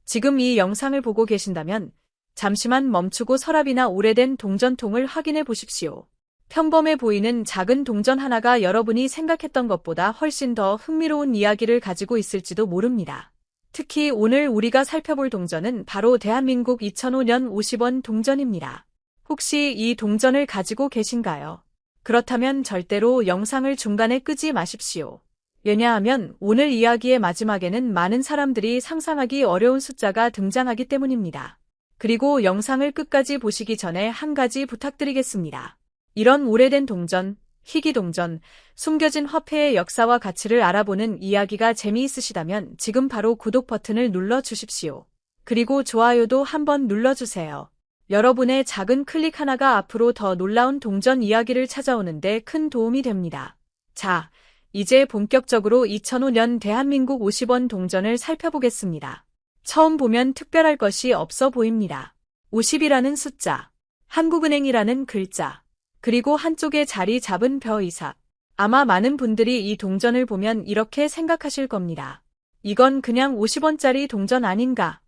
지금 이 영상을 보고 계신다면 잠시만 멈추고 서랍이나 오래된 동전통을 확인해 보십시오. 평범해 보이는 작은 동전 하나가 여러분이 생각했던 것보다 훨씬 더 흥미로운 이야기를 가지고 있을지도 모릅니다. 특히 오늘 우리가 살펴볼 동전은 바로 대한민국 2005년 50원 동전입니다. 혹시 이 동전을 가지고 계신가요? 그렇다면 절대로 영상을 중간에 끄지 마십시오. 왜냐하면 오늘 이야기의 마지막에는 많은 사람들이 상상하기 어려운 숫자가 등장하기 때문입니다. 그리고 영상을 끝까지 보시기 전에 한 가지 부탁드리겠습니다. 이런 오래된 동전, 희귀 동전, 숨겨진 화폐의 역사와 가치를 알아보는 이야기가 재미있으시다면 지금 바로 구독 버튼을 눌러주십시오. 그리고 좋아요도 한번 눌러주세요. 여러분의 작은 클릭 하나가 앞으로 더 놀라운 동전 이야기를 찾아오는데 큰 도움이 됩니다. 자, 이제 본격적으로 2005년 대한민국 50원 동전을 살펴보겠습니다. 처음 보면 특별할 것이 없어 보입니다. 50이라는 숫자, 한국은행이라는 글자, 그리고 한쪽에 자리 잡은 벼 이삭. 아마 많은 분들이 이 동전을 보면 이렇게 생각하실 겁니다. 이건 그냥 50원짜리 동전 아닌가?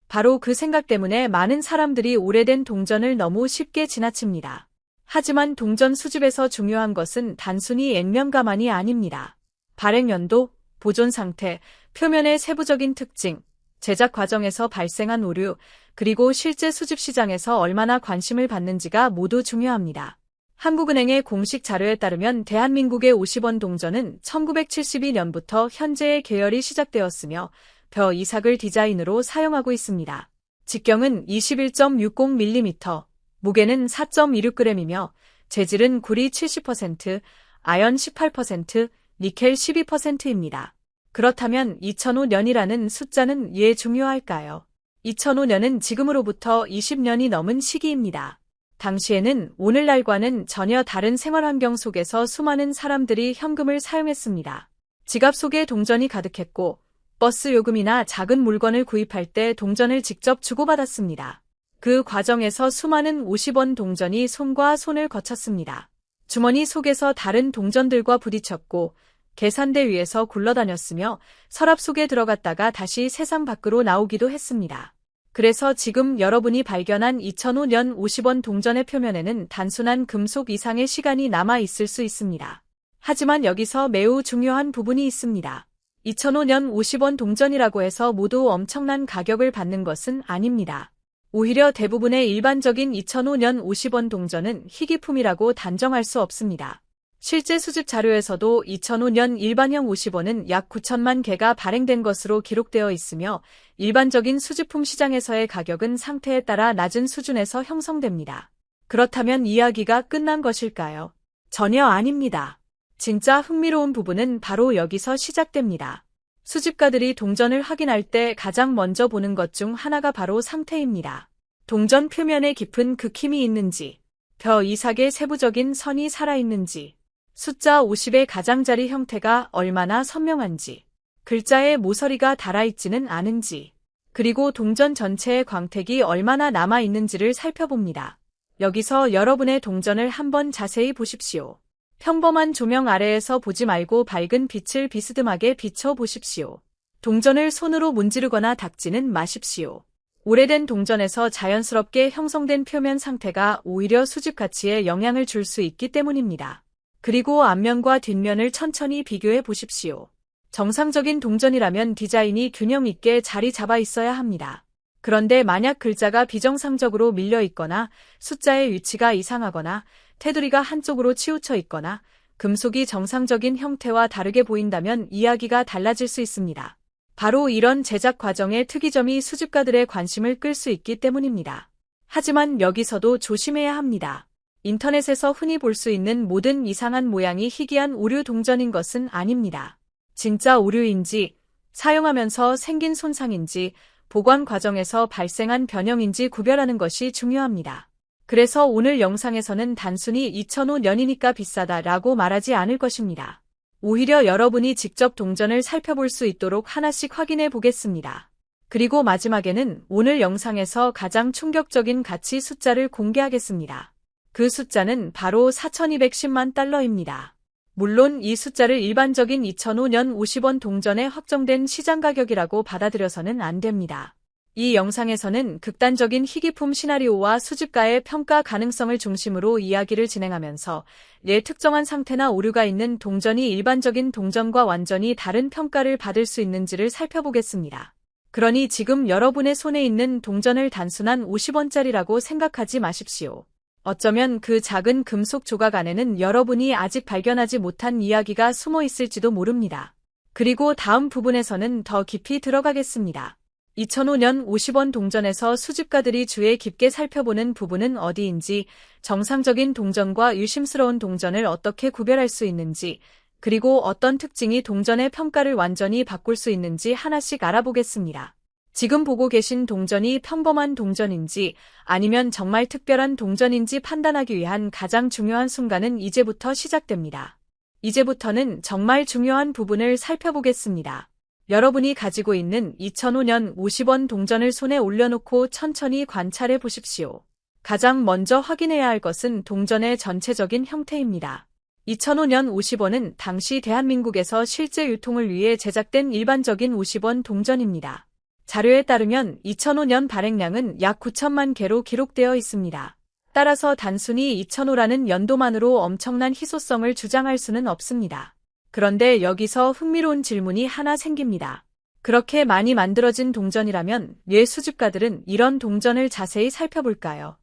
바로 그 생각 때문에 많은 사람들이 오래된 동전을 너무 쉽게 지나칩니다. 하지만 동전 수집에서 중요한 것은 단순히 액면가만이 아닙니다. 발행 연도, 보존 상태, 표면의 세부적인 특징, 제작 과정에서 발생한 오류, 그리고 실제 수집 시장에서 얼마나 관심을 받는지가 모두 중요합니다. 한국은행의 공식 자료에 따르면 대한민국의 50원 동전은 1972년부터 현재의 계열이 시작되었으며 벼 이삭을 디자인으로 사용하고 있습니다. 직경은 21.60mm, 무게는 4.26g이며 재질은 구리 70%, 아연 18%, 니켈 12%입니다. 그렇다면 2005년이라는 숫자는 왜 중요할까요? 2005년은 지금으로부터 20년이 넘은 시기입니다. 당시에는 오늘날과는 전혀 다른 생활 환경 속에서 수많은 사람들이 현금을 사용했습니다. 지갑 속에 동전이 가득했고 버스 요금이나 작은 물건을 구입할 때 동전을 직접 주고받았습니다. 그 과정에서 수많은 50원 동전이 손과 손을 거쳤습니다. 주머니 속에서 다른 동전들과 부딪혔고 계산대 위에서 굴러다녔으며 서랍 속에 들어갔다가 다시 세상 밖으로 나오기도 했습니다. 그래서 지금 여러분이 발견한 2005년 50원 동전의 표면에는 단순한 금속 이상의 시간이 남아 있을 수 있습니다. 하지만 여기서 매우 중요한 부분이 있습니다. 2005년 50원 동전이라고 해서 모두 엄청난 가격을 받는 것은 아닙니다. 오히려 대부분의 일반적인 2005년 50원 동전은 희귀품이라고 단정할 수 없습니다. 실제 수집 자료에서도 2005년 일반형 50원은 약 9천만 개가 발행된 것으로 기록되어 있으며 일반적인 수집품 시장에서의 가격은 상태에 따라 낮은 수준에서 형성됩니다. 그렇다면 이야기가 끝난 것일까요? 전혀 아닙니다. 진짜 흥미로운 부분은 바로 여기서 시작됩니다. 수집가들이 동전을 확인할 때 가장 먼저 보는 것 중 하나가 바로 상태입니다. 동전 표면에 깊은 극힘이 있는지, 벼 이삭의 세부적인 선이 살아있는지, 숫자 50의 가장자리 형태가 얼마나 선명한지, 글자에 모서리가 달아있지는 않은지, 그리고 동전 전체의 광택이 얼마나 남아있는지를 살펴봅니다. 여기서 여러분의 동전을 한번 자세히 보십시오. 평범한 조명 아래에서 보지 말고 밝은 빛을 비스듬하게 비춰보십시오. 동전을 손으로 문지르거나 닦지는 마십시오. 오래된 동전에서 자연스럽게 형성된 표면 상태가 오히려 수집 가치에 영향을 줄 수 있기 때문입니다. 그리고 앞면과 뒷면을 천천히 비교해 보십시오. 정상적인 동전이라면 디자인이 균형 있게 자리 잡아 있어야 합니다. 그런데 만약 글자가 비정상적으로 밀려 있거나 숫자의 위치가 이상하거나 테두리가 한쪽으로 치우쳐 있거나 금속이 정상적인 형태와 다르게 보인다면 이야기가 달라질 수 있습니다. 바로 이런 제작 과정의 특이점이 수집가들의 관심을 끌 수 있기 때문입니다. 하지만 여기서도 조심해야 합니다. 인터넷에서 흔히 볼 수 있는 모든 이상한 모양이 희귀한 오류 동전인 것은 아닙니다. 진짜 오류인지, 사용하면서 생긴 손상인지, 보관 과정에서 발생한 변형인지 구별하는 것이 중요합니다. 그래서 오늘 영상에서는 단순히 2005년이니까 비싸다라고 말하지 않을 것입니다. 오히려 여러분이 직접 동전을 살펴볼 수 있도록 하나씩 확인해 보겠습니다. 그리고 마지막에는 오늘 영상에서 가장 충격적인 가치 숫자를 공개하겠습니다. 그 숫자는 바로 4,210만 달러입니다. 물론 이 숫자를 일반적인 2005년 50원 동전의 확정된 시장 가격이라고 받아들여서는 안 됩니다. 이 영상에서는 극단적인 희귀품 시나리오와 수집가의 평가 가능성을 중심으로 이야기를 진행하면서 특정한 상태나 오류가 있는 동전이 일반적인 동전과 완전히 다른 평가를 받을 수 있는지를 살펴보겠습니다. 그러니 지금 여러분의 손에 있는 동전을 단순한 50원짜리라고 생각하지 마십시오. 어쩌면 그 작은 금속 조각 안에는 여러분이 아직 발견하지 못한 이야기가 숨어 있을지도 모릅니다. 그리고 다음 부분에서는 더 깊이 들어가겠습니다. 2005년 50원 동전에서 수집가들이 주의 깊게 살펴보는 부분은 어디인지, 정상적인 동전과 유심스러운 동전을 어떻게 구별할 수 있는지, 그리고 어떤 특징이 동전의 평가를 완전히 바꿀 수 있는지 하나씩 알아보겠습니다. 지금 보고 계신 동전이 평범한 동전인지 아니면 정말 특별한 동전인지 판단하기 위한 가장 중요한 순간은 이제부터 시작됩니다. 이제부터는 정말 중요한 부분을 살펴보겠습니다. 여러분이 가지고 있는 2005년 50원 동전을 손에 올려놓고 천천히 관찰해 보십시오. 가장 먼저 확인해야 할 것은 동전의 전체적인 형태입니다. 2005년 50원은 당시 대한민국에서 실제 유통을 위해 제작된 일반적인 50원 동전입니다. 자료에 따르면 2005년 발행량은 약 9천만 개로 기록되어 있습니다. 따라서 단순히 2005라는 연도만으로 엄청난 희소성을 주장할 수는 없습니다. 그런데 여기서 흥미로운 질문이 하나 생깁니다. 그렇게 많이 만들어진 동전이라면 왜 수집가들은 이런 동전을 자세히 살펴볼까요?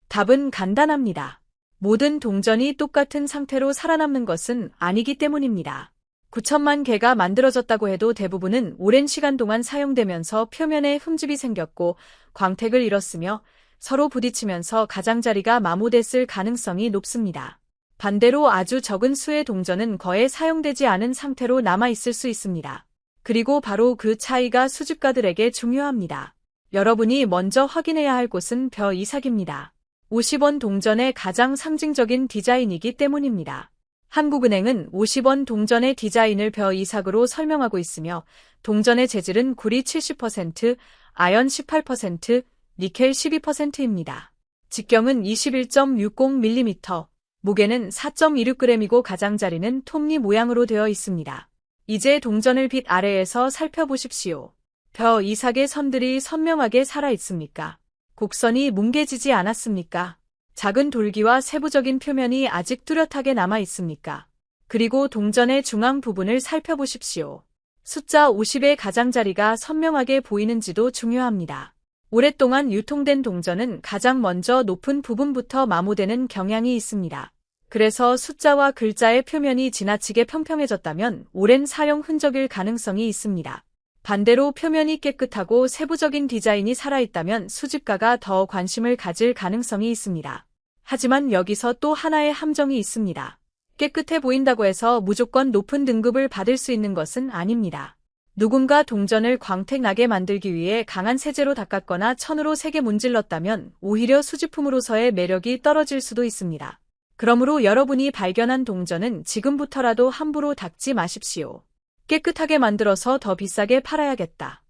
답은 간단합니다. 모든 동전이 똑같은 상태로 살아남는 것은 아니기 때문입니다. 9천만 개가 만들어졌다고 해도 대부분은 오랜 시간 동안 사용되면서 표면에 흠집이 생겼고 광택을 잃었으며 서로 부딪히면서 가장자리가 마모됐을 가능성이 높습니다. 반대로 아주 적은 수의 동전은 거의 사용되지 않은 상태로 남아있을 수 있습니다. 그리고 바로 그 차이가 수집가들에게 중요합니다. 여러분이 먼저 확인해야 할 곳은 벼 이삭입니다. 50원 동전의 가장 상징적인 디자인이기 때문입니다. 한국은행은 50원 동전의 디자인을 벼 이삭으로 설명하고 있으며 동전의 재질은 구리 70%, 아연 18%, 니켈 12%입니다. 직경은 21.60mm, 무게는 4.26g이고 가장자리는 톱니 모양으로 되어 있습니다. 이제 동전을 빛 아래에서 살펴보십시오. 벼 이삭의 선들이 선명하게 살아있습니까? 곡선이 뭉개지지 않았습니까? 작은 돌기와 세부적인 표면이 아직 뚜렷하게 남아있습니까? 그리고 동전의 중앙 부분을 살펴보십시오. 숫자 50의 가장자리가 선명하게 보이는지도 중요합니다. 오랫동안 유통된 동전은 가장 먼저 높은 부분부터 마모되는 경향이 있습니다. 그래서 숫자와 글자의 표면이 지나치게 평평해졌다면 오랜 사용 흔적일 가능성이 있습니다. 반대로 표면이 깨끗하고 세부적인 디자인이 살아있다면 수집가가 더 관심을 가질 가능성이 있습니다. 하지만 여기서 또 하나의 함정이 있습니다. 깨끗해 보인다고 해서 무조건 높은 등급을 받을 수 있는 것은 아닙니다. 누군가 동전을 광택나게 만들기 위해 강한 세제로 닦았거나 천으로 세게 문질렀다면 오히려 수집품으로서의 매력이 떨어질 수도 있습니다. 그러므로 여러분이 발견한 동전은 지금부터라도 함부로 닦지 마십시오. 깨끗하게 만들어서 더 비싸게 팔아야겠다.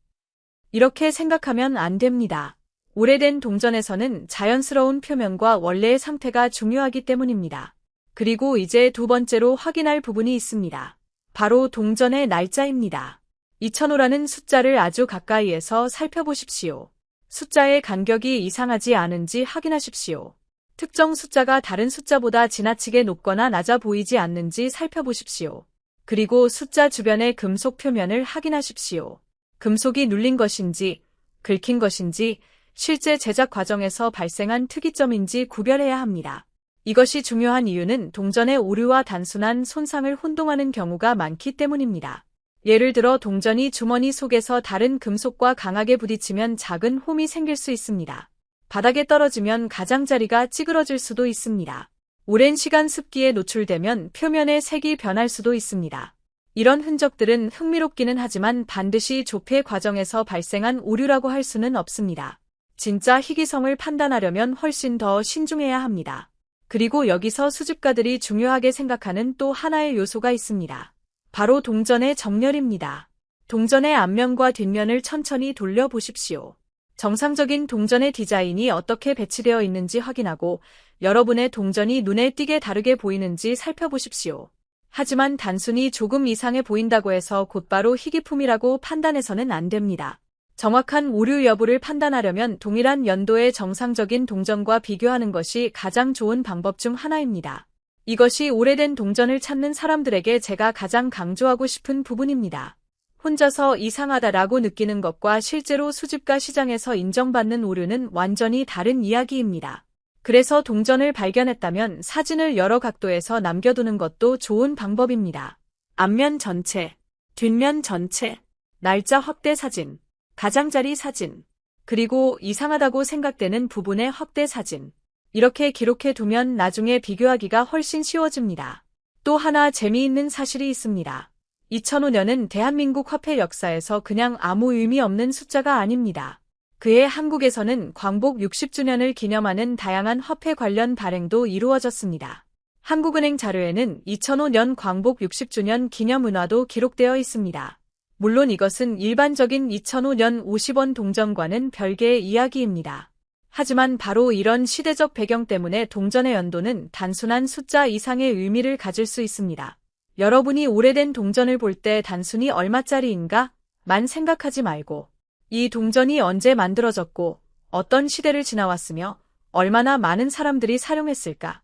이렇게 생각하면 안 됩니다. 오래된 동전에서는 자연스러운 표면과 원래의 상태가 중요하기 때문입니다. 그리고 이제 두 번째로 확인할 부분이 있습니다. 바로 동전의 날짜입니다. 2005라는 숫자를 아주 가까이에서 살펴보십시오. 숫자의 간격이 이상하지 않은지 확인하십시오. 특정 숫자가 다른 숫자보다 지나치게 높거나 낮아 보이지 않는지 살펴보십시오. 그리고 숫자 주변의 금속 표면을 확인하십시오. 금속이 눌린 것인지, 긁힌 것인지, 실제 제작 과정에서 발생한 특이점인지 구별해야 합니다. 이것이 중요한 이유는 동전의 오류와 단순한 손상을 혼동하는 경우가 많기 때문입니다. 예를 들어 동전이 주머니 속에서 다른 금속과 강하게 부딪히면 작은 홈이 생길 수 있습니다. 바닥에 떨어지면 가장자리가 찌그러질 수도 있습니다. 오랜 시간 습기에 노출되면 표면의 색이 변할 수도 있습니다. 이런 흔적들은 흥미롭기는 하지만 반드시 조폐 과정에서 발생한 오류라고 할 수는 없습니다. 진짜 희귀성을 판단하려면 훨씬 더 신중해야 합니다. 그리고 여기서 수집가들이 중요하게 생각하는 또 하나의 요소가 있습니다. 바로 동전의 정렬입니다. 동전의 앞면과 뒷면을 천천히 돌려보십시오. 정상적인 동전의 디자인이 어떻게 배치되어 있는지 확인하고 여러분의 동전이 눈에 띄게 다르게 보이는지 살펴보십시오. 하지만 단순히 조금 이상해 보인다고 해서 곧바로 희귀품이라고 판단해서는 안 됩니다. 정확한 오류 여부를 판단하려면 동일한 연도의 정상적인 동전과 비교하는 것이 가장 좋은 방법 중 하나입니다. 이것이 오래된 동전을 찾는 사람들에게 제가 가장 강조하고 싶은 부분입니다. 혼자서 이상하다라고 느끼는 것과 실제로 수집가 시장에서 인정받는 오류는 완전히 다른 이야기입니다. 그래서 동전을 발견했다면 사진을 여러 각도에서 남겨두는 것도 좋은 방법입니다. 앞면 전체, 뒷면 전체, 날짜 확대 사진, 가장자리 사진, 그리고 이상하다고 생각되는 부분의 확대 사진. 이렇게 기록해 두면 나중에 비교하기가 훨씬 쉬워집니다. 또 하나 재미있는 사실이 있습니다. 2005년은 대한민국 화폐 역사에서 그냥 아무 의미 없는 숫자가 아닙니다. 그해 한국에서는 광복 60주년을 기념하는 다양한 화폐 관련 발행도 이루어졌습니다. 한국은행 자료에는 2005년 광복 60주년 기념은화도 기록되어 있습니다. 물론 이것은 일반적인 2005년 50원 동전과는 별개의 이야기입니다. 하지만 바로 이런 시대적 배경 때문에 동전의 연도는 단순한 숫자 이상의 의미를 가질 수 있습니다. 여러분이 오래된 동전을 볼 때 단순히 얼마짜리인가? 만 생각하지 말고 이 동전이 언제 만들어졌고 어떤 시대를 지나왔으며 얼마나 많은 사람들이 사용했을까?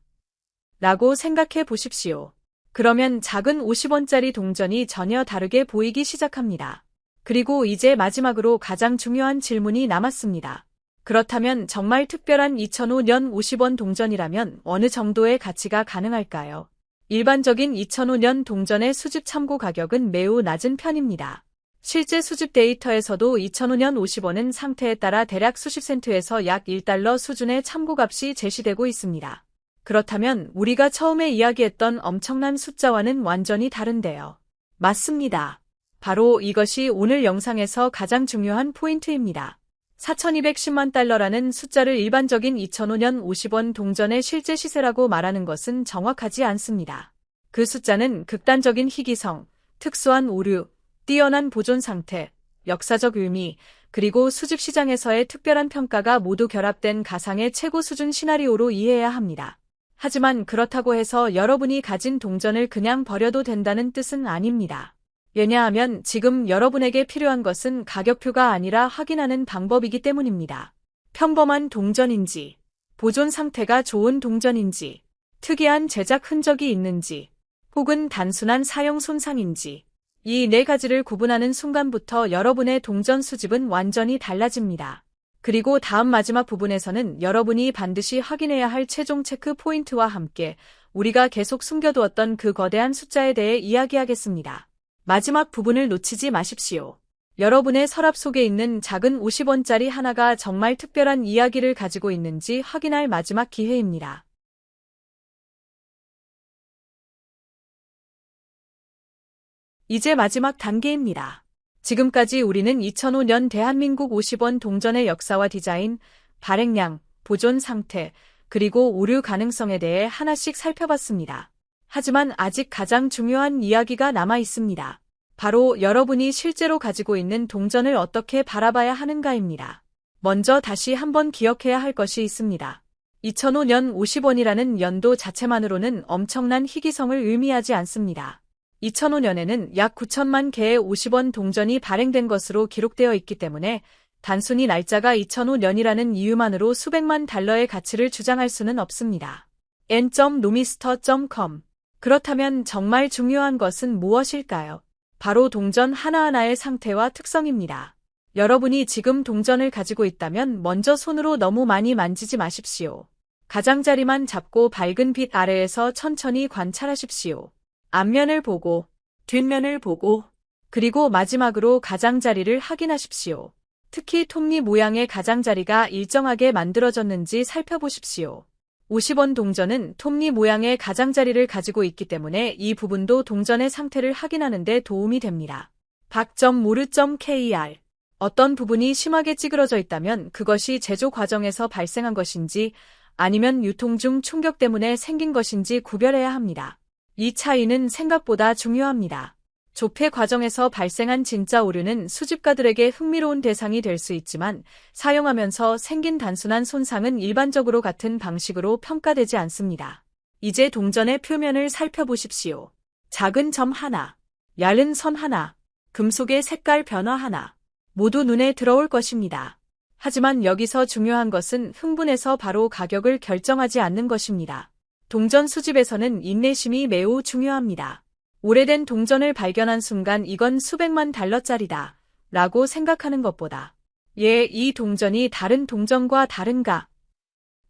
라고 생각해 보십시오. 그러면 작은 50원짜리 동전이 전혀 다르게 보이기 시작합니다. 그리고 이제 마지막으로 가장 중요한 질문이 남았습니다. 그렇다면 정말 특별한 2005년 50원 동전이라면 어느 정도의 가치가 가능할까요? 일반적인 2005년 동전의 수집 참고 가격은 매우 낮은 편입니다. 실제 수집 데이터에서도 2005년 50원은 상태에 따라 대략 수십 센트에서 약 1달러 수준의 참고값이 제시되고 있습니다. 그렇다면 우리가 처음에 이야기했던 엄청난 숫자와는 완전히 다른데요. 맞습니다. 바로 이것이 오늘 영상에서 가장 중요한 포인트입니다. 4,210만 달러라는 숫자를 일반적인 2005년 50원 동전의 실제 시세라고 말하는 것은 정확하지 않습니다. 그 숫자는 극단적인 희귀성, 특수한 오류, 뛰어난 보존 상태, 역사적 의미, 그리고 수집 시장에서의 특별한 평가가 모두 결합된 가상의 최고 수준 시나리오로 이해해야 합니다. 하지만 그렇다고 해서 여러분이 가진 동전을 그냥 버려도 된다는 뜻은 아닙니다. 왜냐하면 지금 여러분에게 필요한 것은 가격표가 아니라 확인하는 방법이기 때문입니다. 평범한 동전인지, 보존 상태가 좋은 동전인지, 특이한 제작 흔적이 있는지, 혹은 단순한 사용 손상인지, 이 네 가지를 구분하는 순간부터 여러분의 동전 수집은 완전히 달라집니다. 그리고 다음 마지막 부분에서는 여러분이 반드시 확인해야 할 최종 체크 포인트와 함께 우리가 계속 숨겨두었던 그 거대한 숫자에 대해 이야기하겠습니다. 마지막 부분을 놓치지 마십시오. 여러분의 서랍 속에 있는 작은 50원짜리 하나가 정말 특별한 이야기를 가지고 있는지 확인할 마지막 기회입니다. 이제 마지막 단계입니다. 지금까지 우리는 2005년 대한민국 50원 동전의 역사와 디자인, 발행량, 보존 상태, 그리고 오류 가능성에 대해 하나씩 살펴봤습니다. 하지만 아직 가장 중요한 이야기가 남아 있습니다. 바로 여러분이 실제로 가지고 있는 동전을 어떻게 바라봐야 하는가입니다. 먼저 다시 한번 기억해야 할 것이 있습니다. 2005년 50원이라는 연도 자체만으로는 엄청난 희귀성을 의미하지 않습니다. 2005년에는 약 9천만 개의 50원 동전이 발행된 것으로 기록되어 있기 때문에 단순히 날짜가 2005년이라는 이유만으로 수백만 달러의 가치를 주장할 수는 없습니다. n.nomister.com 그렇다면 정말 중요한 것은 무엇일까요? 바로 동전 하나하나의 상태와 특성입니다. 여러분이 지금 동전을 가지고 있다면 먼저 손으로 너무 많이 만지지 마십시오. 가장자리만 잡고 밝은 빛 아래에서 천천히 관찰하십시오. 앞면을 보고, 뒷면을 보고, 그리고 마지막으로 가장자리를 확인하십시오. 특히 톱니 모양의 가장자리가 일정하게 만들어졌는지 살펴보십시오. 50원 동전은 톱니 모양의 가장자리를 가지고 있기 때문에 이 부분도 동전의 상태를 확인하는 데 도움이 됩니다. 박.모르.kr 어떤 부분이 심하게 찌그러져 있다면 그것이 제조 과정에서 발생한 것인지 아니면 유통 중 충격 때문에 생긴 것인지 구별해야 합니다. 이 차이는 생각보다 중요합니다. 조폐 과정에서 발생한 진짜 오류는 수집가들에게 흥미로운 대상이 될 수 있지만 사용하면서 생긴 단순한 손상은 일반적으로 같은 방식으로 평가되지 않습니다. 이제 동전의 표면을 살펴보십시오. 작은 점 하나, 얇은 선 하나, 금속의 색깔 변화 하나. 모두 눈에 들어올 것입니다. 하지만 여기서 중요한 것은 흥분해서 바로 가격을 결정하지 않는 것입니다. 동전 수집에서는 인내심이 매우 중요합니다. 오래된 동전을 발견한 순간 이건 수백만 달러짜리다 라고 생각하는 것보다 이 동전이 다른 동전과 다른가?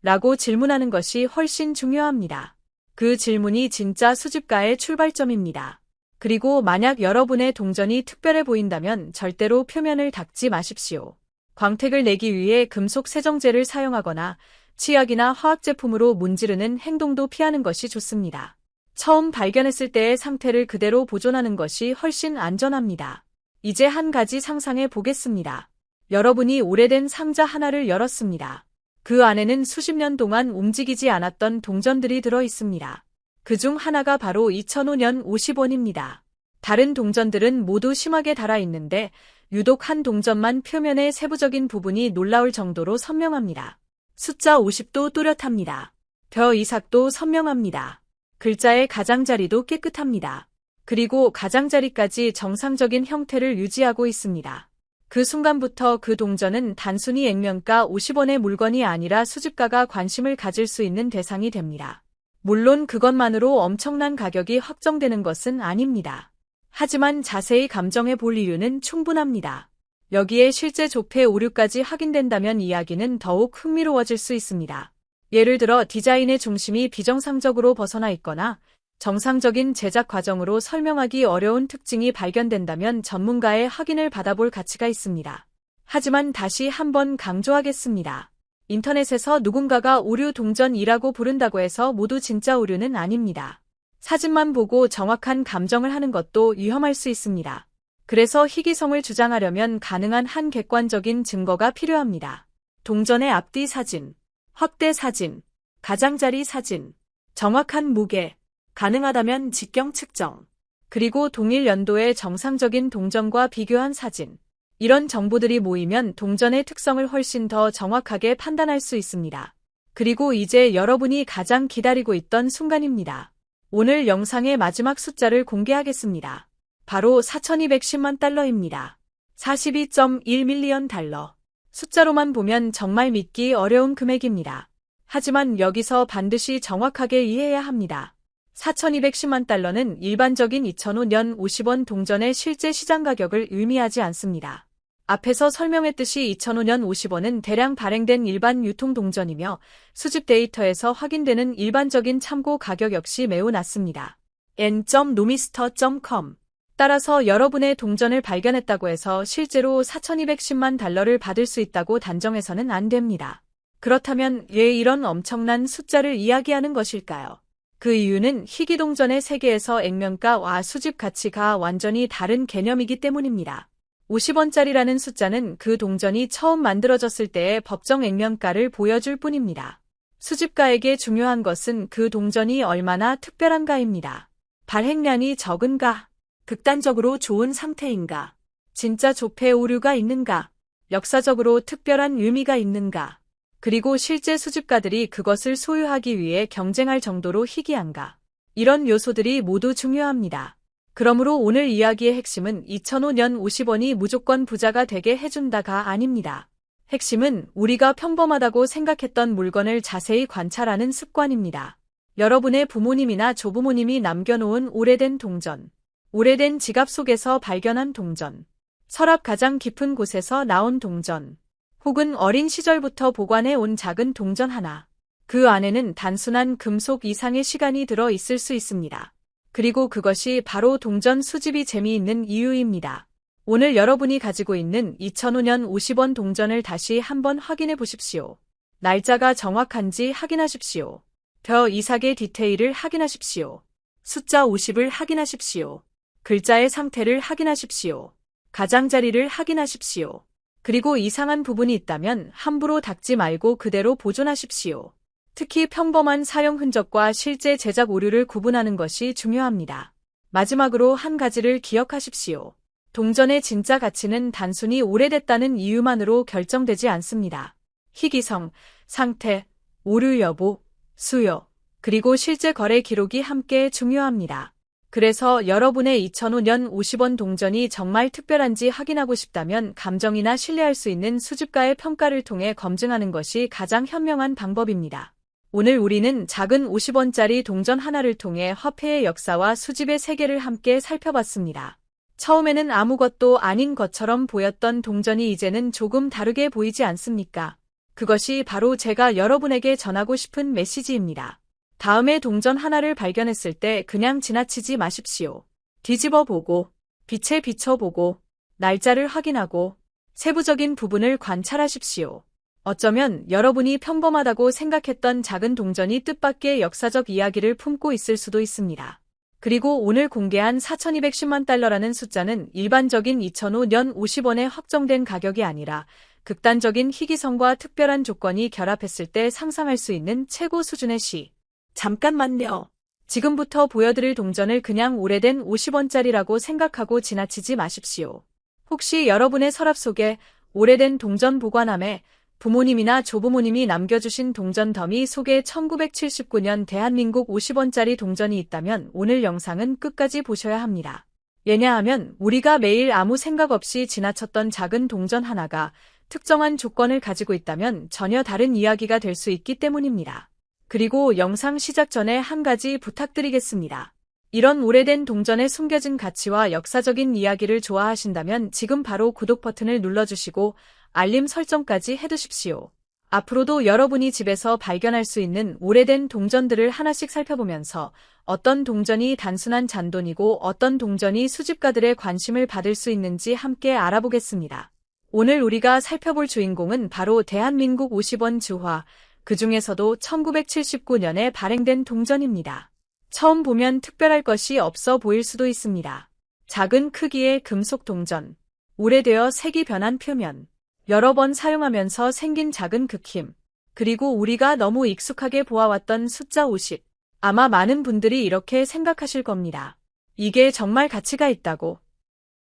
라고 질문하는 것이 훨씬 중요합니다. 그 질문이 진짜 수집가의 출발점입니다. 그리고 만약 여러분의 동전이 특별해 보인다면 절대로 표면을 닦지 마십시오. 광택을 내기 위해 금속 세정제를 사용하거나 치약이나 화학제품으로 문지르는 행동도 피하는 것이 좋습니다. 처음 발견했을 때의 상태를 그대로 보존하는 것이 훨씬 안전합니다. 이제 한 가지 상상해 보겠습니다. 여러분이 오래된 상자 하나를 열었습니다. 그 안에는 수십 년 동안 움직이지 않았던 동전들이 들어 있습니다. 그중 하나가 바로 2005년 50원입니다. 다른 동전들은 모두 심하게 닳아 있는데 유독 한 동전만 표면의 세부적인 부분이 놀라울 정도로 선명합니다. 숫자 50도 또렷합니다. 벼 이삭도 선명합니다. 글자의 가장자리도 깨끗합니다. 그리고 가장자리까지 정상적인 형태를 유지하고 있습니다. 그 순간부터 그 동전은 단순히 액면가 50원의 물건이 아니라 수집가가 관심을 가질 수 있는 대상이 됩니다. 물론 그것만으로 엄청난 가격이 확정되는 것은 아닙니다. 하지만 자세히 감정해 볼 이유는 충분합니다. 여기에 실제 조폐 오류까지 확인된다면 이야기는 더욱 흥미로워질 수 있습니다. 예를 들어 디자인의 중심이 비정상적으로 벗어나 있거나 정상적인 제작 과정으로 설명하기 어려운 특징이 발견된다면 전문가의 확인을 받아볼 가치가 있습니다. 하지만 다시 한번 강조하겠습니다. 인터넷에서 누군가가 오류 동전이라고 부른다고 해서 모두 진짜 오류는 아닙니다. 사진만 보고 정확한 감정을 하는 것도 위험할 수 있습니다. 그래서 희귀성을 주장하려면 가능한 한 객관적인 증거가 필요합니다. 동전의 앞뒤 사진, 확대 사진, 가장자리 사진, 정확한 무게, 가능하다면 직경 측정, 그리고 동일 연도의 정상적인 동전과 비교한 사진. 이런 정보들이 모이면 동전의 특성을 훨씬 더 정확하게 판단할 수 있습니다. 그리고 이제 여러분이 가장 기다리고 있던 순간입니다. 오늘 영상의 마지막 숫자를 공개하겠습니다. 바로 4,210만 달러입니다. 42.1밀리언 달러. 숫자로만 보면 정말 믿기 어려운 금액입니다. 하지만 여기서 반드시 정확하게 이해해야 합니다. 4,210만 달러는 일반적인 2005년 50원 동전의 실제 시장 가격을 의미하지 않습니다. 앞에서 설명했듯이 2005년 50원은 대량 발행된 일반 유통 동전이며 수집 데이터에서 확인되는 일반적인 참고 가격 역시 매우 낮습니다. n.nomister.com. 따라서 여러분의 동전을 발견했다고 해서 실제로 4,210만 달러를 받을 수 있다고 단정해서는 안 됩니다. 그렇다면 왜 이런 엄청난 숫자를 이야기하는 것일까요? 그 이유는 희귀동전의 세계에서 액면가와 수집 가치가 완전히 다른 개념이기 때문입니다. 50원짜리라는 숫자는 그 동전이 처음 만들어졌을 때의 법정 액면가를 보여줄 뿐입니다. 수집가에게 중요한 것은 그 동전이 얼마나 특별한가입니다. 발행량이 적은가? 극단적으로 좋은 상태인가? 진짜 조폐 오류가 있는가? 역사적으로 특별한 의미가 있는가? 그리고 실제 수집가들이 그것을 소유하기 위해 경쟁할 정도로 희귀한가? 이런 요소들이 모두 중요합니다. 그러므로 오늘 이야기의 핵심은 2005년 50원이 무조건 부자가 되게 해준다가 아닙니다. 핵심은 우리가 평범하다고 생각했던 물건을 자세히 관찰하는 습관입니다. 여러분의 부모님이나 조부모님이 남겨놓은 오래된 동전, 오래된 지갑 속에서 발견한 동전, 서랍 가장 깊은 곳에서 나온 동전, 혹은 어린 시절부터 보관해 온 작은 동전 하나. 그 안에는 단순한 금속 이상의 시간이 들어 있을 수 있습니다. 그리고 그것이 바로 동전 수집이 재미있는 이유입니다. 오늘 여러분이 가지고 있는 2005년 50원 동전을 다시 한번 확인해 보십시오. 날짜가 정확한지 확인하십시오. 벼 이삭의 디테일을 확인하십시오. 숫자 50을 확인하십시오. 글자의 상태를 확인하십시오. 가장자리를 확인하십시오. 그리고 이상한 부분이 있다면 함부로 닦지 말고 그대로 보존하십시오. 특히 평범한 사용 흔적과 실제 제작 오류를 구분하는 것이 중요합니다. 마지막으로 한 가지를 기억하십시오. 동전의 진짜 가치는 단순히 오래됐다는 이유만으로 결정되지 않습니다. 희귀성, 상태, 오류 여부, 수요, 그리고 실제 거래 기록이 함께 중요합니다. 그래서 여러분의 2005년 50원 동전이 정말 특별한지 확인하고 싶다면 감정이나 신뢰할 수 있는 수집가의 평가를 통해 검증하는 것이 가장 현명한 방법입니다. 오늘 우리는 작은 50원짜리 동전 하나를 통해 화폐의 역사와 수집의 세계를 함께 살펴봤습니다. 처음에는 아무것도 아닌 것처럼 보였던 동전이 이제는 조금 다르게 보이지 않습니까? 그것이 바로 제가 여러분에게 전하고 싶은 메시지입니다. 다음에 동전 하나를 발견했을 때 그냥 지나치지 마십시오. 뒤집어 보고, 빛에 비춰보고, 날짜를 확인하고, 세부적인 부분을 관찰하십시오. 어쩌면 여러분이 평범하다고 생각했던 작은 동전이 뜻밖의 역사적 이야기를 품고 있을 수도 있습니다. 그리고 오늘 공개한 4,210만 달러라는 숫자는 일반적인 2005년 50원의 확정된 가격이 아니라 극단적인 희귀성과 특별한 조건이 결합했을 때 상상할 수 있는 최고 수준의 시. 잠깐만요. 지금부터 보여드릴 동전을 그냥 오래된 50원짜리라고 생각하고 지나치지 마십시오. 혹시 여러분의 서랍 속에 오래된 동전 보관함에 부모님이나 조부모님이 남겨주신 동전 더미 속에 1979년 대한민국 50원짜리 동전이 있다면 오늘 영상은 끝까지 보셔야 합니다. 왜냐하면 우리가 매일 아무 생각 없이 지나쳤던 작은 동전 하나가 특정한 조건을 가지고 있다면 전혀 다른 이야기가 될 수 있기 때문입니다. 그리고 영상 시작 전에 한 가지 부탁드리겠습니다. 이런 오래된 동전의 숨겨진 가치와 역사적인 이야기를 좋아하신다면 지금 바로 구독 버튼을 눌러주시고 알림 설정까지 해두십시오. 앞으로도 여러분이 집에서 발견할 수 있는 오래된 동전들을 하나씩 살펴보면서 어떤 동전이 단순한 잔돈이고 어떤 동전이 수집가들의 관심을 받을 수 있는지 함께 알아보겠습니다. 오늘 우리가 살펴볼 주인공은 바로 대한민국 50원 주화, 그 중에서도 1979년에 발행된 동전입니다. 처음 보면 특별할 것이 없어 보일 수도 있습니다. 작은 크기의 금속 동전, 오래되어 색이 변한 표면, 여러 번 사용하면서 생긴 작은 긁힘, 그리고 우리가 너무 익숙하게 보아왔던 숫자 50. 아마 많은 분들이 이렇게 생각하실 겁니다. 이게 정말 가치가 있다고.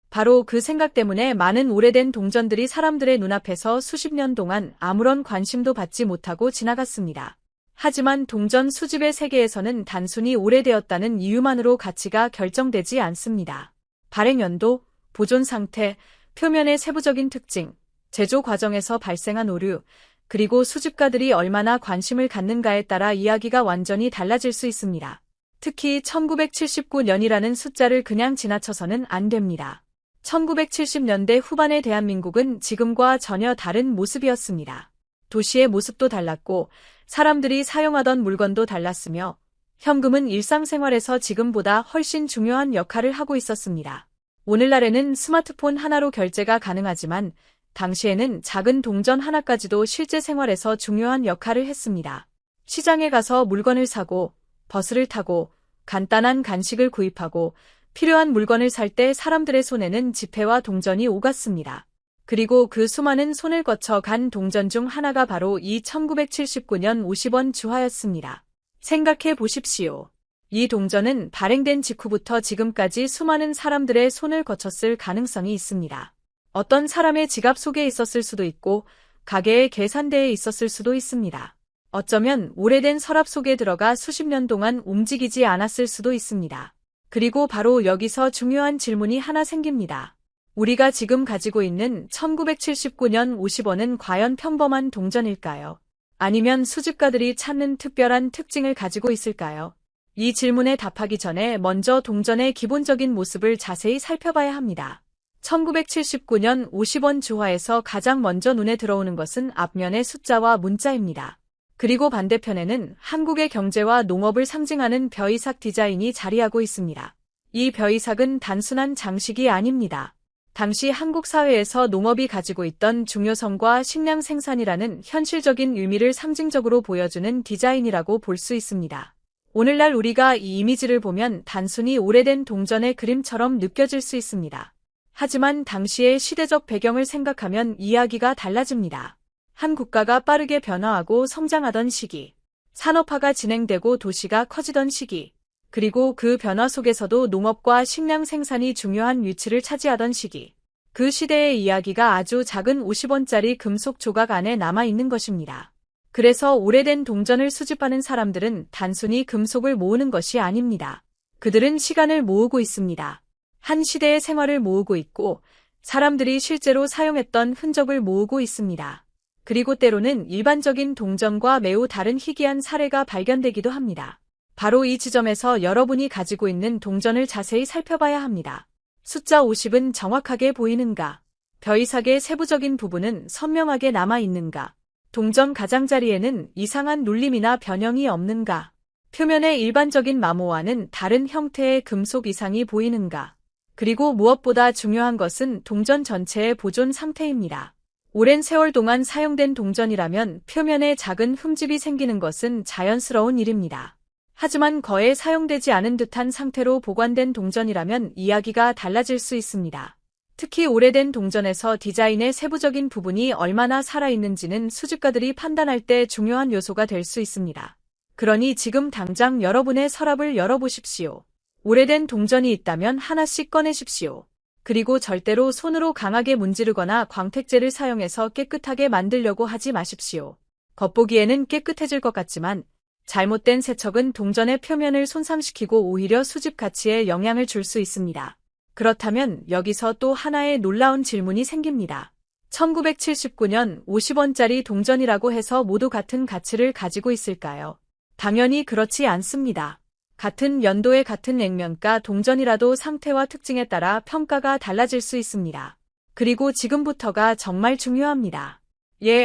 바로 그 생각 때문에 많은 오래된 동전들이 사람들의 눈앞에서 수십 년 동안 아무런 관심도 받지 못하고 지나갔습니다. 하지만 동전 수집의 세계에서는 단순히 오래되었다는 이유만으로 가치가 결정되지 않습니다. 발행 연도, 보존 상태, 표면의 세부적인 특징, 제조 과정에서 발생한 오류, 그리고 수집가들이 얼마나 관심을 갖는가에 따라 이야기가 완전히 달라질 수 있습니다. 특히 1979년이라는 숫자를 그냥 지나쳐서는 안 됩니다. 1970년대 후반의 대한민국은 지금과 전혀 다른 모습이었습니다. 도시의 모습도 달랐고 사람들이 사용하던 물건도 달랐으며 현금은 일상생활에서 지금보다 훨씬 중요한 역할을 하고 있었습니다. 오늘날에는 스마트폰 하나로 결제가 가능하지만 당시에는 작은 동전 하나까지도 실제 생활에서 중요한 역할을 했습니다. 시장에 가서 물건을 사고 버스를 타고 간단한 간식을 구입하고 필요한 물건을 살 때 사람들의 손에는 지폐와 동전이 오갔습니다. 그리고 그 수많은 손을 거쳐 간 동전 중 하나가 바로 이 1979년 50원 주화였습니다. 생각해 보십시오. 이 동전은 발행된 직후부터 지금까지 수많은 사람들의 손을 거쳤을 가능성이 있습니다. 어떤 사람의 지갑 속에 있었을 수도 있고 가게의 계산대에 있었을 수도 있습니다. 어쩌면 오래된 서랍 속에 들어가 수십 년 동안 움직이지 않았을 수도 있습니다. 그리고 바로 여기서 중요한 질문이 하나 생깁니다. 우리가 지금 가지고 있는 1979년 50원은 과연 평범한 동전일까요? 아니면 수집가들이 찾는 특별한 특징을 가지고 있을까요? 이 질문에 답하기 전에 먼저 동전의 기본적인 모습을 자세히 살펴봐야 합니다. 1979년 50원 주화에서 가장 먼저 눈에 들어오는 것은 앞면의 숫자와 문자입니다. 그리고 반대편에는 한국의 경제와 농업을 상징하는 벼이삭 디자인이 자리하고 있습니다. 이 벼이삭은 단순한 장식이 아닙니다. 당시 한국 사회에서 농업이 가지고 있던 중요성과 식량 생산이라는 현실적인 의미를 상징적으로 보여주는 디자인이라고 볼 수 있습니다. 오늘날 우리가 이 이미지를 보면 단순히 오래된 동전의 그림처럼 느껴질 수 있습니다. 하지만 당시의 시대적 배경을 생각하면 이야기가 달라집니다. 한 국가가 빠르게 변화하고 성장하던 시기, 산업화가 진행되고 도시가 커지던 시기, 그리고 그 변화 속에서도 농업과 식량 생산이 중요한 위치를 차지하던 시기, 그 시대의 이야기가 아주 작은 50원짜리 금속 조각 안에 남아있는 것입니다. 그래서 오래된 동전을 수집하는 사람들은 단순히 금속을 모으는 것이 아닙니다. 그들은 시간을 모으고 있습니다. 한 시대의 생활을 모으고 있고 사람들이 실제로 사용했던 흔적을 모으고 있습니다. 그리고 때로는 일반적인 동전과 매우 다른 희귀한 사례가 발견되기도 합니다. 바로 이 지점에서 여러분이 가지고 있는 동전을 자세히 살펴봐야 합니다. 숫자 50은 정확하게 보이는가? 벼이삭의 세부적인 부분은 선명하게 남아있는가? 동전 가장자리에는 이상한 눌림이나 변형이 없는가? 표면의 일반적인 마모와는 다른 형태의 금속 이상이 보이는가? 그리고 무엇보다 중요한 것은 동전 전체의 보존 상태입니다. 오랜 세월 동안 사용된 동전이라면 표면에 작은 흠집이 생기는 것은 자연스러운 일입니다. 하지만 거의 사용되지 않은 듯한 상태로 보관된 동전이라면 이야기가 달라질 수 있습니다. 특히 오래된 동전에서 디자인의 세부적인 부분이 얼마나 살아있는지는 수집가들이 판단할 때 중요한 요소가 될 수 있습니다. 그러니 지금 당장 여러분의 서랍을 열어보십시오. 오래된 동전이 있다면 하나씩 꺼내십시오. 그리고 절대로 손으로 강하게 문지르거나 광택제를 사용해서 깨끗하게 만들려고 하지 마십시오. 겉보기에는 깨끗해질 것 같지만 잘못된 세척은 동전의 표면을 손상시키고 오히려 수집 가치에 영향을 줄 수 있습니다. 그렇다면 여기서 또 하나의 놀라운 질문이 생깁니다. 1979년 50원짜리 동전이라고 해서 모두 같은 가치를 가지고 있을까요? 당연히 그렇지 않습니다. 같은 연도의 같은 액면가 동전이라도 상태와 특징에 따라 평가가 달라질 수 있습니다. 그리고 지금부터가 정말 중요합니다.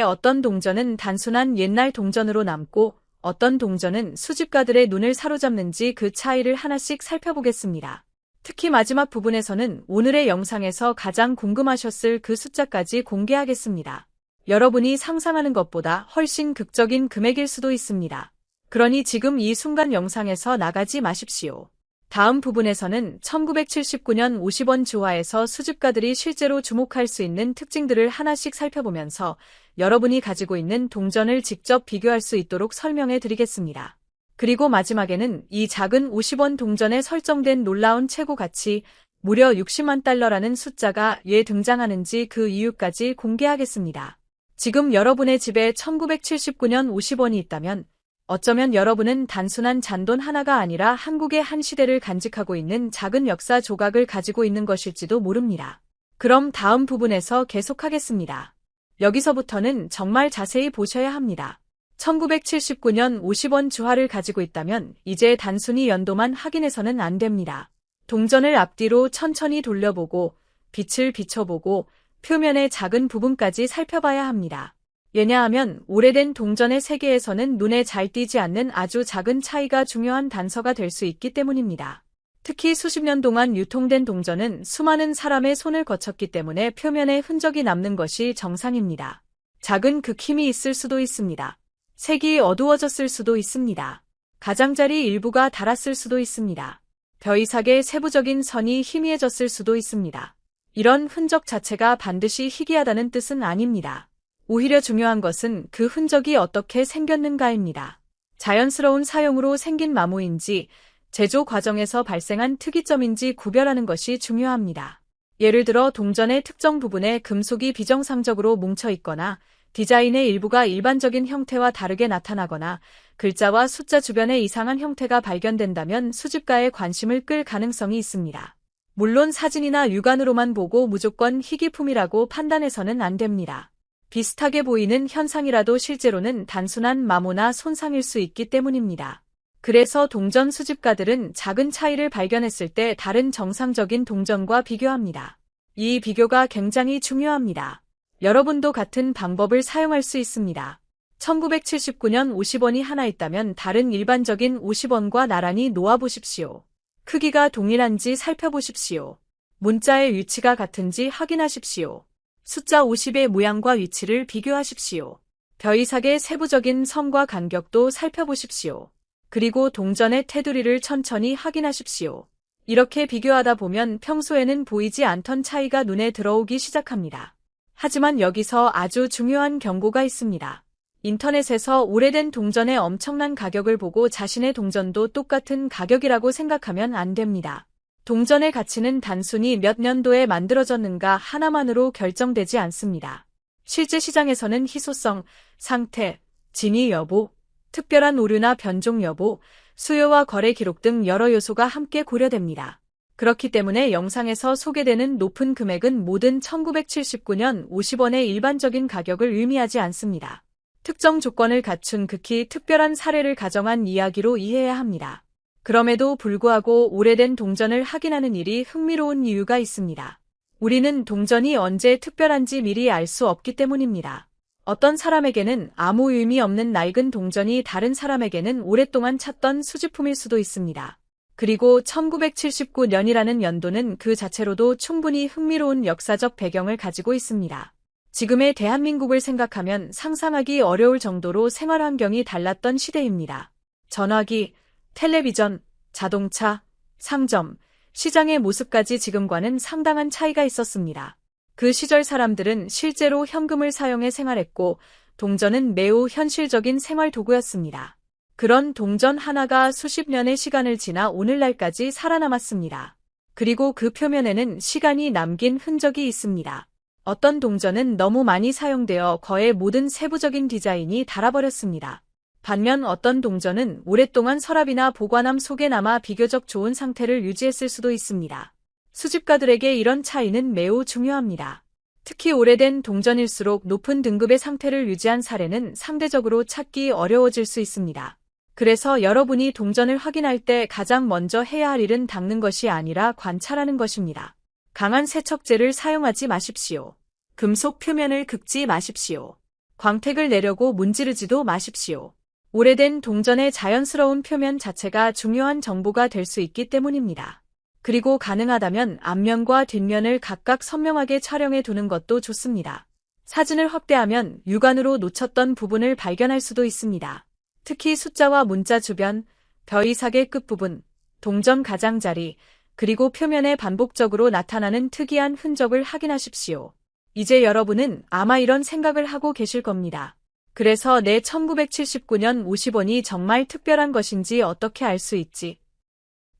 어떤 동전은 단순한 옛날 동전으로 남고 어떤 동전은 수집가들의 눈을 사로잡는지 그 차이를 하나씩 살펴보겠습니다. 특히 마지막 부분에서는 오늘의 영상에서 가장 궁금하셨을 그 숫자까지 공개하겠습니다. 여러분이 상상하는 것보다 훨씬 극적인 금액일 수도 있습니다. 그러니 지금 이 순간 영상에서 나가지 마십시오. 다음 부분에서는 1979년 50원 주화에서 수집가들이 실제로 주목할 수 있는 특징들을 하나씩 살펴보면서 여러분이 가지고 있는 동전을 직접 비교할 수 있도록 설명해 드리겠습니다. 그리고 마지막에는 이 작은 50원 동전에 설정된 놀라운 최고 가치, 무려 60만 달러라는 숫자가 왜 등장하는지 그 이유까지 공개하겠습니다. 지금 여러분의 집에 1979년 50원이 있다면 어쩌면 여러분은 단순한 잔돈 하나가 아니라 한국의 한 시대를 간직하고 있는 작은 역사 조각을 가지고 있는 것일지도 모릅니다. 그럼 다음 부분에서 계속하겠습니다. 여기서부터는 정말 자세히 보셔야 합니다. 1979년 50원 주화를 가지고 있다면 이제 단순히 연도만 확인해서는 안 됩니다. 동전을 앞뒤로 천천히 돌려보고 빛을 비춰보고 표면의 작은 부분까지 살펴봐야 합니다. 왜냐하면 오래된 동전의 세계에서는 눈에 잘 띄지 않는 아주 작은 차이가 중요한 단서가 될 수 있기 때문입니다. 특히 수십 년 동안 유통된 동전은 수많은 사람의 손을 거쳤기 때문에 표면에 흔적이 남는 것이 정상입니다. 작은 극힘이 있을 수도 있습니다. 색이 어두워졌을 수도 있습니다. 가장자리 일부가 닳았을 수도 있습니다. 벼이삭의 세부적인 선이 희미해졌을 수도 있습니다. 이런 흔적 자체가 반드시 희귀하다는 뜻은 아닙니다. 오히려 중요한 것은 그 흔적이 어떻게 생겼는가입니다. 자연스러운 사용으로 생긴 마모인지 제조 과정에서 발생한 특이점인지 구별하는 것이 중요합니다. 예를 들어 동전의 특정 부분에 금속이 비정상적으로 뭉쳐 있거나 디자인의 일부가 일반적인 형태와 다르게 나타나거나 글자와 숫자 주변에 이상한 형태가 발견된다면 수집가의 관심을 끌 가능성이 있습니다. 물론 사진이나 육안으로만 보고 무조건 희귀품이라고 판단해서는 안 됩니다. 비슷하게 보이는 현상이라도 실제로는 단순한 마모나 손상일 수 있기 때문입니다. 그래서 동전 수집가들은 작은 차이를 발견했을 때 다른 정상적인 동전과 비교합니다. 이 비교가 굉장히 중요합니다. 여러분도 같은 방법을 사용할 수 있습니다. 1979년 50원이 하나 있다면 다른 일반적인 50원과 나란히 놓아보십시오. 크기가 동일한지 살펴보십시오. 문자의 위치가 같은지 확인하십시오. 숫자 50의 모양과 위치를 비교하십시오. 벼이삭의 세부적인 선과 간격도 살펴보십시오. 그리고 동전의 테두리를 천천히 확인하십시오. 이렇게 비교하다 보면 평소에는 보이지 않던 차이가 눈에 들어오기 시작합니다. 하지만 여기서 아주 중요한 경고가 있습니다. 인터넷에서 오래된 동전의 엄청난 가격을 보고 자신의 동전도 똑같은 가격이라고 생각하면 안 됩니다. 동전의 가치는 단순히 몇 년도에 만들어졌는가 하나만으로 결정되지 않습니다. 실제 시장에서는 희소성, 상태, 진위 여부, 특별한 오류나 변종 여부, 수요와 거래 기록 등 여러 요소가 함께 고려됩니다. 그렇기 때문에 영상에서 소개되는 높은 금액은 모든 1979년 50원의 일반적인 가격을 의미하지 않습니다. 특정 조건을 갖춘 극히 특별한 사례를 가정한 이야기로 이해해야 합니다. 그럼에도 불구하고 오래된 동전을 확인하는 일이 흥미로운 이유가 있습니다. 우리는 동전이 언제 특별한지 미리 알 수 없기 때문입니다. 어떤 사람에게는 아무 의미 없는 낡은 동전이 다른 사람에게는 오랫동안 찾던 수집품일 수도 있습니다. 그리고 1979년이라는 연도는 그 자체로도 충분히 흥미로운 역사적 배경을 가지고 있습니다. 지금의 대한민국을 생각하면 상상하기 어려울 정도로 생활 환경이 달랐던 시대입니다. 전화기, 텔레비전, 자동차, 상점, 시장의 모습까지 지금과는 상당한 차이가 있었습니다. 그 시절 사람들은 실제로 현금을 사용해 생활했고 동전은 매우 현실적인 생활 도구였습니다. 그런 동전 하나가 수십 년의 시간을 지나 오늘날까지 살아남았습니다. 그리고 그 표면에는 시간이 남긴 흔적이 있습니다. 어떤 동전은 너무 많이 사용되어 거의 모든 세부적인 디자인이 닳아버렸습니다. 반면 어떤 동전은 오랫동안 서랍이나 보관함 속에 남아 비교적 좋은 상태를 유지했을 수도 있습니다. 수집가들에게 이런 차이는 매우 중요합니다. 특히 오래된 동전일수록 높은 등급의 상태를 유지한 사례는 상대적으로 찾기 어려워질 수 있습니다. 그래서 여러분이 동전을 확인할 때 가장 먼저 해야 할 일은 닦는 것이 아니라 관찰하는 것입니다. 강한 세척제를 사용하지 마십시오. 금속 표면을 긁지 마십시오. 광택을 내려고 문지르지도 마십시오. 오래된 동전의 자연스러운 표면 자체가 중요한 정보가 될 수 있기 때문입니다. 그리고 가능하다면 앞면과 뒷면을 각각 선명하게 촬영해 두는 것도 좋습니다. 사진을 확대하면 육안으로 놓쳤던 부분을 발견할 수도 있습니다. 특히 숫자와 문자 주변, 벼이삭의 끝부분, 동전 가장자리, 그리고 표면에 반복적으로 나타나는 특이한 흔적을 확인하십시오. 이제 여러분은 아마 이런 생각을 하고 계실 겁니다. 그래서 내 1979년 50원이 정말 특별한 것인지 어떻게 알 수 있지?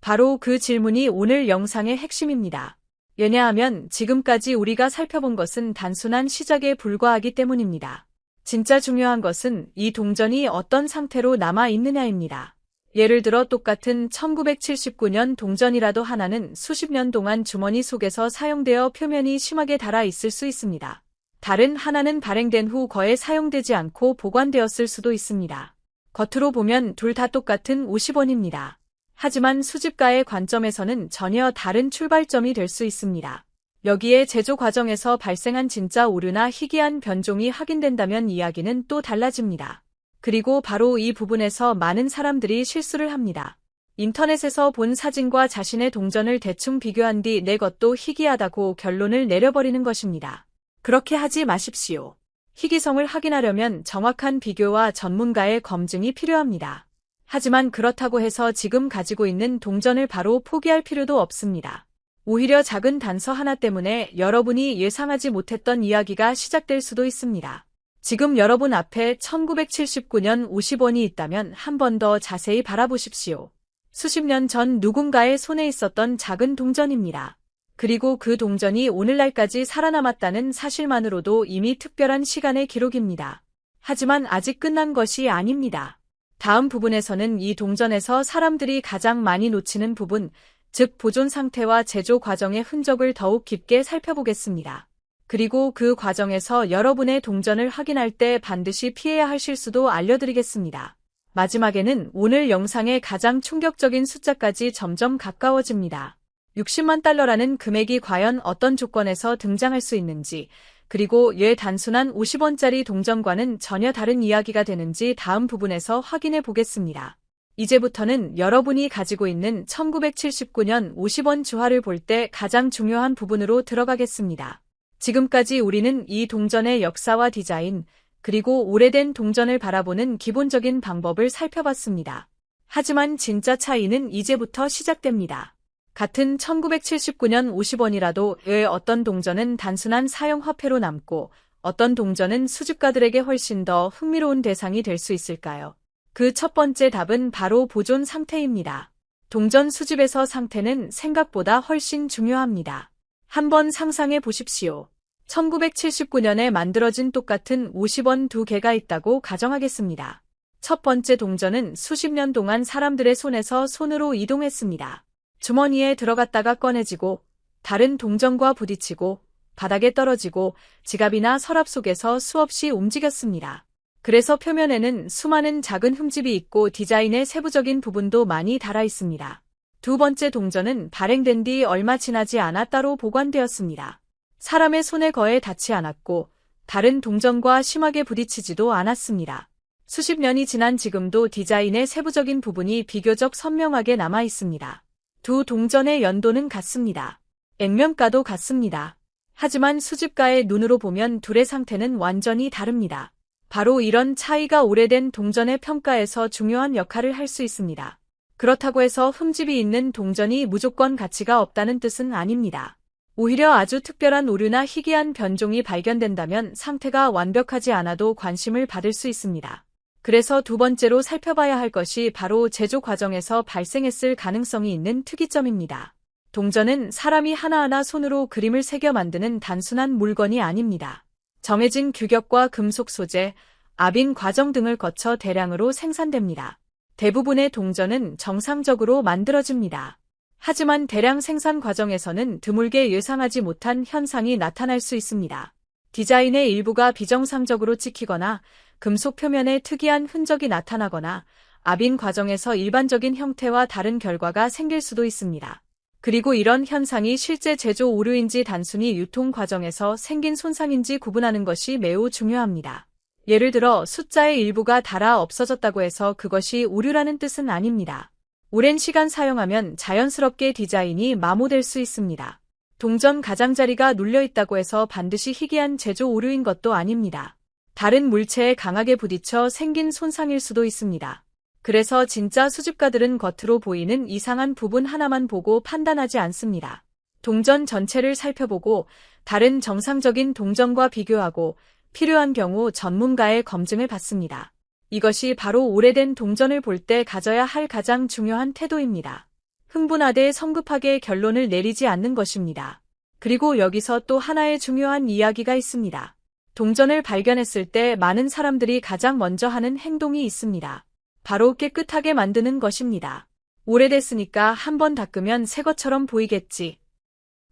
바로 그 질문이 오늘 영상의 핵심입니다. 왜냐하면 지금까지 우리가 살펴본 것은 단순한 시작에 불과하기 때문입니다. 진짜 중요한 것은 이 동전이 어떤 상태로 남아 있느냐입니다. 예를 들어 똑같은 1979년 동전이라도 하나는 수십 년 동안 주머니 속에서 사용되어 표면이 심하게 닳아 있을 수 있습니다. 다른 하나는 발행된 후 거의 사용되지 않고 보관되었을 수도 있습니다. 겉으로 보면 둘 다 똑같은 50원입니다. 하지만 수집가의 관점에서는 전혀 다른 출발점이 될 수 있습니다. 여기에 제조 과정에서 발생한 진짜 오류나 희귀한 변종이 확인된다면 이야기는 또 달라집니다. 그리고 바로 이 부분에서 많은 사람들이 실수를 합니다. 인터넷에서 본 사진과 자신의 동전을 대충 비교한 뒤 내 것도 희귀하다고 결론을 내려버리는 것입니다. 그렇게 하지 마십시오. 희귀성을 확인하려면 정확한 비교와 전문가의 검증이 필요합니다. 하지만 그렇다고 해서 지금 가지고 있는 동전을 바로 포기할 필요도 없습니다. 오히려 작은 단서 하나 때문에 여러분이 예상하지 못했던 이야기가 시작될 수도 있습니다. 지금 여러분 앞에 1979년 50원이 있다면 한 번 더 자세히 바라보십시오. 수십 년 전 누군가의 손에 있었던 작은 동전입니다. 그리고 그 동전이 오늘날까지 살아남았다는 사실만으로도 이미 특별한 시간의 기록입니다. 하지만 아직 끝난 것이 아닙니다. 다음 부분에서는 이 동전에서 사람들이 가장 많이 놓치는 부분, 즉 보존 상태와 제조 과정의 흔적을 더욱 깊게 살펴보겠습니다. 그리고 그 과정에서 여러분의 동전을 확인할 때 반드시 피해야 할 실수도 알려드리겠습니다. 마지막에는 오늘 영상의 가장 충격적인 숫자까지 점점 가까워집니다. 60만 달러라는 금액이 과연 어떤 조건에서 등장할 수 있는지, 그리고 왜 단순한 50원짜리 동전과는 전혀 다른 이야기가 되는지 다음 부분에서 확인해 보겠습니다. 이제부터는 여러분이 가지고 있는 1979년 50원 주화를 볼 때 가장 중요한 부분으로 들어가겠습니다. 지금까지 우리는 이 동전의 역사와 디자인, 그리고 오래된 동전을 바라보는 기본적인 방법을 살펴봤습니다. 하지만 진짜 차이는 이제부터 시작됩니다. 같은 1979년 50원이라도 왜 어떤 동전은 단순한 사용 화폐로 남고 어떤 동전은 수집가들에게 훨씬 더 흥미로운 대상이 될 수 있을까요? 그 첫 번째 답은 바로 보존 상태입니다. 동전 수집에서 상태는 생각보다 훨씬 중요합니다. 한번 상상해 보십시오. 1979년에 만들어진 똑같은 50원 두 개가 있다고 가정하겠습니다. 첫 번째 동전은 수십 년 동안 사람들의 손에서 손으로 이동했습니다. 주머니에 들어갔다가 꺼내지고, 다른 동전과 부딪히고, 바닥에 떨어지고, 지갑이나 서랍 속에서 수없이 움직였습니다. 그래서 표면에는 수많은 작은 흠집이 있고 디자인의 세부적인 부분도 많이 달아 있습니다. 두 번째 동전은 발행된 뒤 얼마 지나지 않아 따로 보관되었습니다. 사람의 손에 거의 닿지 않았고 다른 동전과 심하게 부딪히지도 않았습니다. 수십 년이 지난 지금도 디자인의 세부적인 부분이 비교적 선명하게 남아 있습니다. 두 동전의 연도는 같습니다. 액면가도 같습니다. 하지만 수집가의 눈으로 보면 둘의 상태는 완전히 다릅니다. 바로 이런 차이가 오래된 동전의 평가에서 중요한 역할을 할 수 있습니다. 그렇다고 해서 흠집이 있는 동전이 무조건 가치가 없다는 뜻은 아닙니다. 오히려 아주 특별한 오류나 희귀한 변종이 발견된다면 상태가 완벽하지 않아도 관심을 받을 수 있습니다. 그래서 두 번째로 살펴봐야 할 것이 바로 제조 과정에서 발생했을 가능성이 있는 특이점입니다. 동전은 사람이 하나하나 손으로 그림을 새겨 만드는 단순한 물건이 아닙니다. 정해진 규격과 금속 소재, 압인 과정 등을 거쳐 대량으로 생산됩니다. 대부분의 동전은 정상적으로 만들어집니다. 하지만 대량 생산 과정에서는 드물게 예상하지 못한 현상이 나타날 수 있습니다. 디자인의 일부가 비정상적으로 찍히거나 금속 표면에 특이한 흔적이 나타나거나 압인 과정에서 일반적인 형태와 다른 결과가 생길 수도 있습니다. 그리고 이런 현상이 실제 제조 오류인지 단순히 유통 과정에서 생긴 손상인지 구분하는 것이 매우 중요합니다. 예를 들어 숫자의 일부가 닳아 없어졌다고 해서 그것이 오류라는 뜻은 아닙니다. 오랜 시간 사용하면 자연스럽게 디자인이 마모될 수 있습니다. 동전 가장자리가 눌려있다고 해서 반드시 희귀한 제조 오류인 것도 아닙니다. 다른 물체에 강하게 부딪혀 생긴 손상일 수도 있습니다. 그래서 진짜 수집가들은 겉으로 보이는 이상한 부분 하나만 보고 판단하지 않습니다. 동전 전체를 살펴보고 다른 정상적인 동전과 비교하고 필요한 경우 전문가의 검증을 받습니다. 이것이 바로 오래된 동전을 볼 때 가져야 할 가장 중요한 태도입니다. 흥분하되 성급하게 결론을 내리지 않는 것입니다. 그리고 여기서 또 하나의 중요한 이야기가 있습니다. 동전을 발견했을 때 많은 사람들이 가장 먼저 하는 행동이 있습니다. 바로 깨끗하게 만드는 것입니다. 오래됐으니까 한번 닦으면 새 것처럼 보이겠지.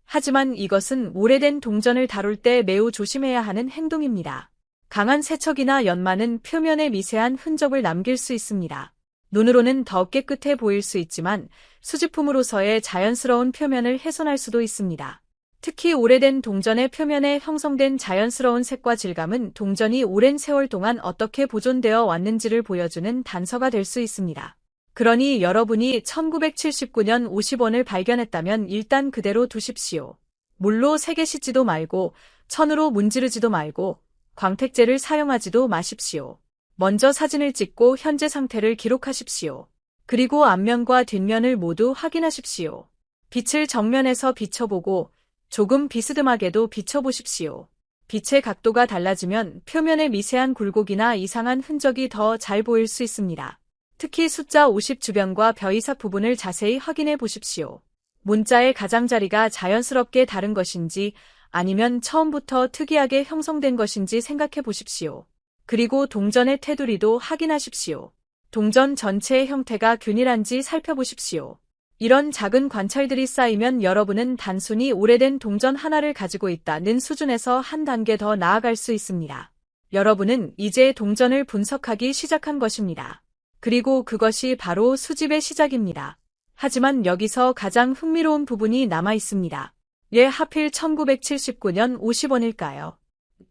하지만 이것은 오래된 동전을 다룰 때 매우 조심해야 하는 행동입니다. 강한 세척이나 연마는 표면에 미세한 흔적을 남길 수 있습니다. 눈으로는 더 깨끗해 보일 수 있지만 수집품으로서의 자연스러운 표면을 훼손할 수도 있습니다. 특히 오래된 동전의 표면에 형성된 자연스러운 색과 질감은 동전이 오랜 세월 동안 어떻게 보존되어 왔는지를 보여주는 단서가 될 수 있습니다. 그러니 여러분이 1979년 50원을 발견했다면 일단 그대로 두십시오. 물로 세게 씻지도 말고 천으로 문지르지도 말고 광택제를 사용하지도 마십시오. 먼저 사진을 찍고 현재 상태를 기록하십시오. 그리고 앞면과 뒷면을 모두 확인하십시오. 빛을 정면에서 비춰보고 조금 비스듬하게도 비춰보십시오. 빛의 각도가 달라지면 표면의 미세한 굴곡이나 이상한 흔적이 더 잘 보일 수 있습니다. 특히 숫자 50 주변과 벼이삭 부분을 자세히 확인해 보십시오. 문자의 가장자리가 자연스럽게 다른 것인지 아니면 처음부터 특이하게 형성된 것인지 생각해 보십시오. 그리고 동전의 테두리도 확인하십시오. 동전 전체의 형태가 균일한지 살펴보십시오. 이런 작은 관찰들이 쌓이면 여러분은 단순히 오래된 동전 하나를 가지고 있다는 수준에서 한 단계 더 나아갈 수 있습니다. 여러분은 이제 동전을 분석하기 시작한 것입니다. 그리고 그것이 바로 수집의 시작입니다. 하지만 여기서 가장 흥미로운 부분이 남아 있습니다. 왜 하필 1979년 50원일까요?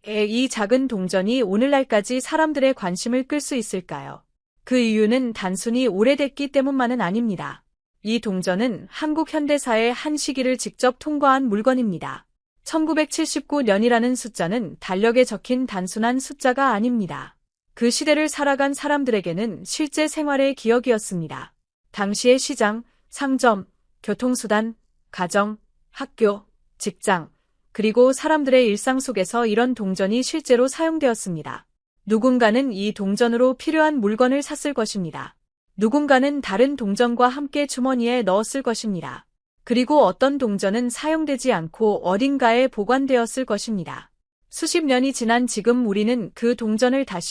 이 작은 동전이 오늘날까지 사람들의 관심을 끌 수 있을까요? 그 이유는 단순히 오래됐기 때문만은 아닙니다. 이 동전은 한국 현대사의 한 시기를 직접 통과한 물건입니다. 1979년이라는 숫자는 달력에 적힌 단순한 숫자가 아닙니다. 그 시대를 살아간 사람들에게는 실제 생활의 기억이었습니다. 당시의 시장, 상점, 교통수단, 가정, 학교, 직장, 그리고 사람들의 일상 속에서 이런 동전이 실제로 사용되었습니다. 누군가는 이 동전으로 필요한 물건을 샀을 것입니다. 누군가는 다른 동전과 함께 주머니에 넣었을 것입니다. 그리고 어떤 동전은 사용되지 않고 어딘가에 보관되었을 것입니다. 수십 년이 지난 지금 우리는 그 동전을 다시